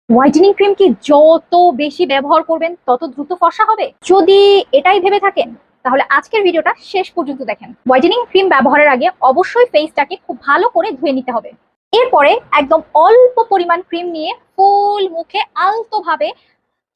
Whitening cream কি যত বেশি ব্যবহার করবেন তত দ্রুত ফর্সা হবে? যদি এটাই ভেবে থাকেন তাহলে আজকের ভিডিওটা শেষ পর্যন্ত দেখেন। হোয়াইটেনিং ক্রিম ব্যবহারের আগে অবশ্যই ফেসটাকে খুব ভালো করে ধুয়ে নিতে হবে। এরপরে একদম অল্প পরিমাণ ক্রিম নিয়ে ফুল মুখে আলতোভাবে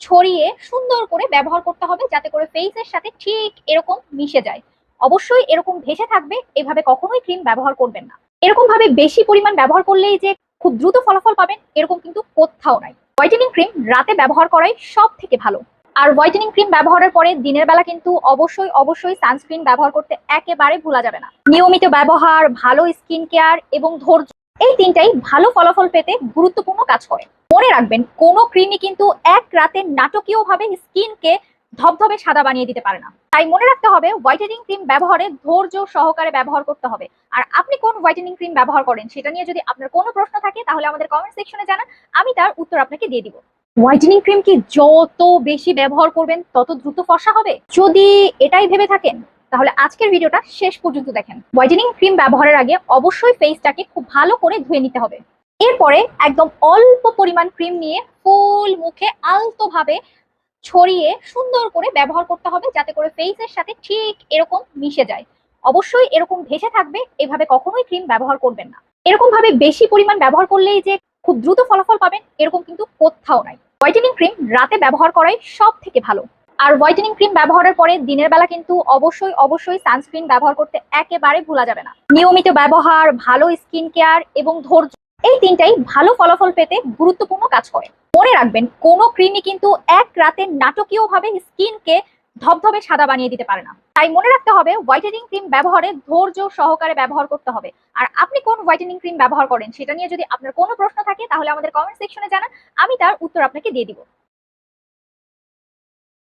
ছড়িয়ে সুন্দর করে ব্যবহার করতে হবে, যাতে করে ফেসের সাথে ঠিক এরকম মিশে যায়। অবশ্যই এরকম ভেসে থাকবে, এভাবে কখনোই ক্রিম ব্যবহার করবেন না। এরকম ভাবে বেশি পরিমাণ ব্যবহার করলেই যে খুব দ্রুত ফলাফল পাবেন এরকম কিন্তু কোথাও নাই। হোয়াইটেনিং ক্রিম রাতে ব্যবহার করাই সব থেকে ভালো। আর হোয়াইটেনিং ক্রিম ব্যবহারের পরে দিনের বেলা কিন্তু অবশ্যই অবশ্যই সানস্ক্রিন ব্যবহার করতে একেবারে ভোলা যাবে না। নিয়মিত ব্যবহার, ভালো স্কিন কেয়ার এবং ধৈর্য, এই তিনটাই ভালো ফলাফল পেতে গুরুত্বপূর্ণ কাজ করে। মনে রাখবেন, কোনো ক্রিমই কিন্তু এক রাতে নাটকীয় ভাবে স্কিনকে ধবধবে সাদা বানিয়ে দিতে পারে না। তাই মনে রাখতে হবে, হোয়াইটেনিং ক্রিম ব্যবহারে ধৈর্য সহকারে ব্যবহার করতে হবে। আর আপনি কোন হোয়াইটেনিং ক্রিম ব্যবহার করেন সেটা নিয়ে যদি আপনার কোনো প্রশ্ন থাকে তাহলে আমাদের কমেন্ট সেকশনে জানান, আমি তার উত্তর আপনাকে দিয়ে দিব। হোয়াইটেনিং ক্রিম কি যত বেশি ব্যবহার করবেন তত দ্রুত ফর্সা হবে? যদি এটাই ভেবে থাকেন তাহলে আজকের ভিডিওটা শেষ পর্যন্ত দেখেন। হোয়াইটেনিং ক্রিম ব্যবহারের আগে অবশ্যই ফেসটাকে খুব ভালো করে ধুয়ে নিতে হবে। এরপরে একদম অল্প পরিমাণ ক্রিম নিয়ে ফুল মুখে আলতোভাবে ছড়িয়ে সুন্দর করে ব্যবহার করতে হবে, যাতে করে ফেসের সাথে ঠিক এরকম মিশে যায়। অবশ্যই এরকম ভেসে থাকবে, এভাবে কখনোই ক্রিম ব্যবহার করবেন না। এরকম ভাবে বেশি পরিমাণ ব্যবহার করলেই যে খুব দ্রুত ফলাফল পাবেন এরকম কিন্তু কোথাও নাই। হোয়াইটেনিং ক্রিম রাতে ব্যবহার করাই সব থেকে ভালো। আর হোয়াইটেনিং ক্রিম ব্যবহারের পরে দিনের বেলা কিন্তু অবশ্যই অবশ্যই সানস্ক্রিন ব্যবহার করতে একেবারে ভোলা যাবে না। নিয়মিত ব্যবহার, ভালো স্কিন কেয়ার এবং ধৈর্য, এই তিনটাই ভালো ফলাফল পেতে গুরুত্বপূর্ণ কাজ করে। মনে রাখবেন, কোনো ক্রিমই কিন্তু এক রাতে নাটকীয় ভাবে স্কিনকে ধবধবে সাদা বানিয়ে দিতে পারে না। তাই মনে রাখতে হবে, হোয়াইটেনিং ক্রিম ব্যবহারে ধৈর্য সহকারে ব্যবহার করতে হবে। আর আপনি কোন হোয়াইটেনিং ক্রিম ব্যবহার করেন সেটা নিয়ে যদি আপনার কোনো প্রশ্ন থাকে তাহলে আমাদের কমেন্ট সেকশনে জানান, আমি তার উত্তর আপনাকে দিয়ে দিব।